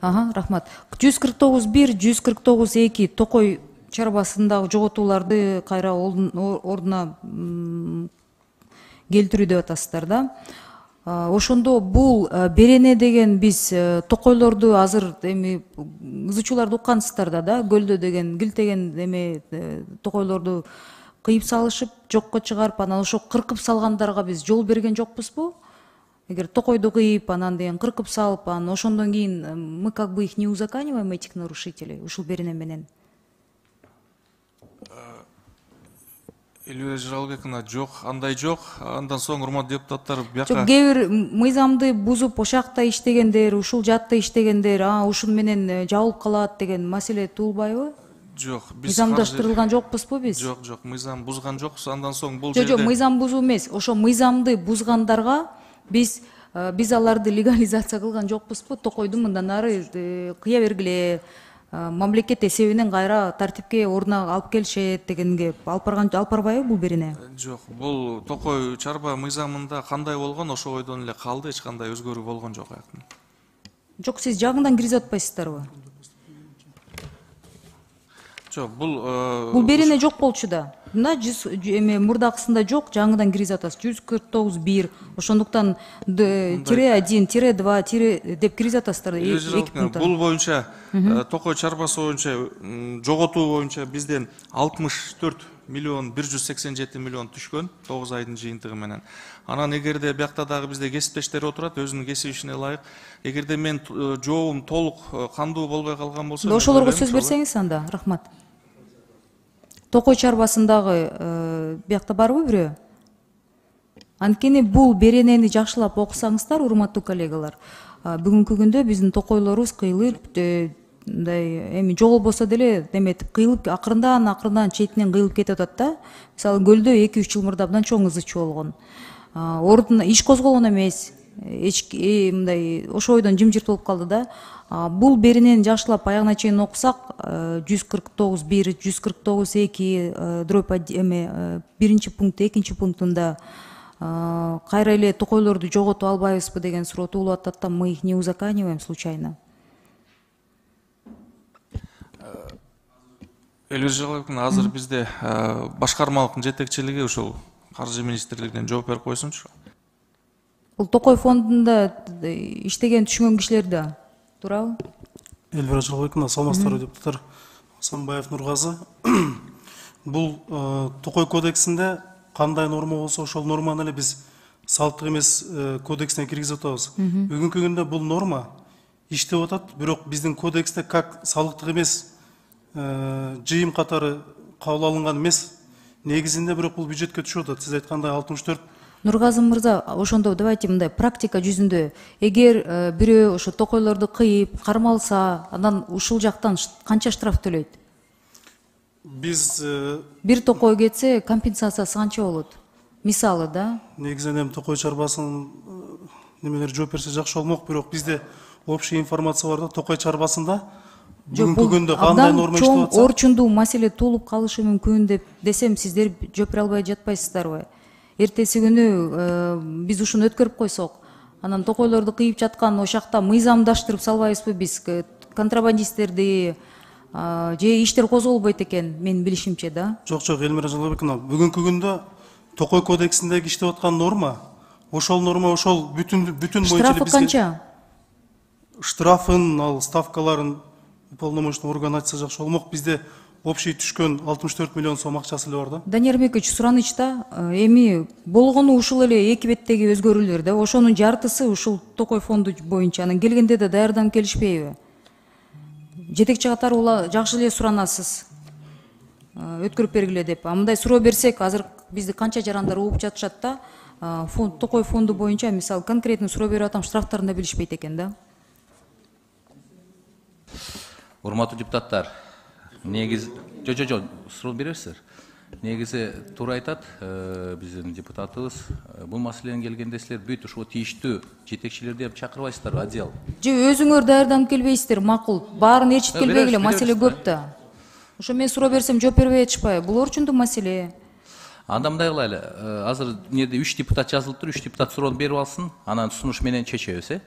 Рахмат. 149.1, 149.2 Токой чарбасындагы жоготууларды кайра ордуна келтирүү деп атасыздар да. Ошондо бул берене деген биз токойлорду азыр эми ызычууларды уккансыздар да, көлдө деген килтеген эме токойлорду кыйып салышып, жокко чыгарып, анан ошо кыркып салгандарга биз жол берген жокпузбу? Эгер токойду кыйып, анан деген кыркып салып, анан ошондон кийин мы как бы их не узаканиваем, этих нарушителей, ушул берене менен. Элбек Жалалбековна, жок, андай жок. Андан соң урматтуу депутаттар бияка. Жок, кээ бир мыйзамды бузуп, ошакта иштегендер, ушул жатта иштегендер, ушун менен жабылып калат деген маселе туулбайбы? Жок, биз мыйзамдаштырылган жокпузбу биз? Жок, жок, мыйзам бузган жокпуз. Андан соң бул жерде. Жок, мыйзам бузуу эмес. Ошо мыйзамды бузгандарга биз аларды легализация кылган жокпузбу? Токойду мындан ары кыя бергиле, мамлекет эсебинен кайра тартипке ордуна алып келишет дегенге алып барбайбы бул берене? Жок, бул Токой чарба мыйзамында кандай болгон, ошо ойдон эле калды, эч кандай өзгөрүү болгон жок аяктан. Жок, сиз жагыңдан киргизип атпайсыздарбы? Жок, бул берене жок болчу да. Мына мурдакысында жок, жаңыдан киргизип атасыз. 149.1. Ошондуктан -1, -2 деп киргизип атасыздар. Бул боюнча Токой чарбасы боюнча жоготуу боюнча бизден 64 миллион 187 миллион түшкөн 9 айдын жыйынтыгы менен. Анан эгерде биякта дагы бизде кесиптештер отурат, өзүнүн кесип ишине ылайык. Эгерде мен жообум толук кандуу болбой калган болсо, ошолорго сөз берсеңиз анда. Рахмат. Токой чарбасындагы биякта барбы бирөө? Анткени бул беренени жакшылап окусаңыздар, урматтуу коллегалар, бүгүнкү күндө биздин токойлорубуз кыйылып, эми жоголбосо деле деметип кыйылып, акырындан четинен кыйылып кетип атат да. Мисалы көлдө 2-3 жыл мурда абдан чоң ызычуу болгон. Ордуна иш козголгон эмес. Мындай ошо ойдон жымжырт болуп калды да. Бул беренени жакшылап аягына чейин окусак, 149.1, 149.2 дробь биринчи пункт, экинчи пунктунда кайра эле токойлорду жоготуп албайбызбы деген суроо туулуп атат да, мы их не узаканиваем случайно. Элбек Жалалбековна, азыр бизде башкармалыктын жетекчилиги ушул каржы министрлигинен жооп берип койсунчу. Бул Токой фондунда иштеген түшүнгөн кишилер да, туурабы? Элбек Жалалбековна, саламатсыздарбы депутаттар. Асанбаев Нургазы. Бул Токой кодексинде кандай норма болсо, ошол норманы эле биз салыктык эмес кодексине киргизип атабыз. Бүгүнкү күндө бул норма иштеп атат, бирок биздин кодексте как салыктык эмес жыйым катары кабыл алынган эмес. Негизинде бирок бул бюджетке түшүп атат. Сиз айткандай 64. Нургазы мырза, ошондо давайте мындай практика жүзүндө, эгер бирөө ошо токойлорду кыйып, кармалса, анан ушул жактан канча штраф төлөйт? Биз бир токой кетсе, компенсациясы канча болот? Мисалы да. Негизинен Токой чарбасынын немелери жооп берсе жакшы болмок, бирок бизде общий информация бар да, Токой чарбасында бүгүнкү күндө кандай норма иштеп атса, орчундуу маселе туулуп калышы мүмкүн деп десем, сиздер жооп бере албай жатпайсыздарбы? Эртеси күнү биз ушуну өткөрүп койсок, анан токойлорду кыйып жаткан ошакта мыйзамдаштырып салбайбызбы биз контрабандисттерди, же иштер козголбойт экен, менин билишимче да. Жок, Элмира Жалалбековна, бүгүнкү күндө Токой кодексиндеги иштеп аткан норма, ошол норма ошол бүтүн боюнча штрафы канча? Штрафын, ал ставкаларын уполномоченный орган айтса жакшы болмок. Бизде общий түшкөн 64 миллион сом акчасы эле бар да. Данияр Мекович, сураныч да, эми болгону ушул эле эки беттеги өзгөрүүлөр да, ошонун жартысы ушул Токой фонду боюнча, анан келгенде да даярданып келишпейби? Жетекчи катары жакшы эле суранасыз, өткөрүп бергиле деп. Мындай суроо берсек, азыр бизди канча жарандар угуп жатышат да, Токой фонду боюнча, мисалы конкретный суроо берип атам, штрафтарын да билишпейт экен да. Урматтуу депутаттар, негиз жо суроо бересиздер. Негизи туура айтат биздин депутатыбыз. Бул маселени келгенде силер бүт ушул тийиштүү жетекчилерди деп чакырбайсыздарбы, отдел? Же өзүңөр даярданып келбейсиздер, макул. Баарын ээрчип келбегиле, маселе көп да. Ошо мен суроо берсем жооп бербей атышпайбы? Бул орчундуу маселе. Анда мындай кылайлы. Азыр эмнеде 3 депутат жазылыптыр, 3 депутат суроону берип алсын, анан сунуш менен чечебиз,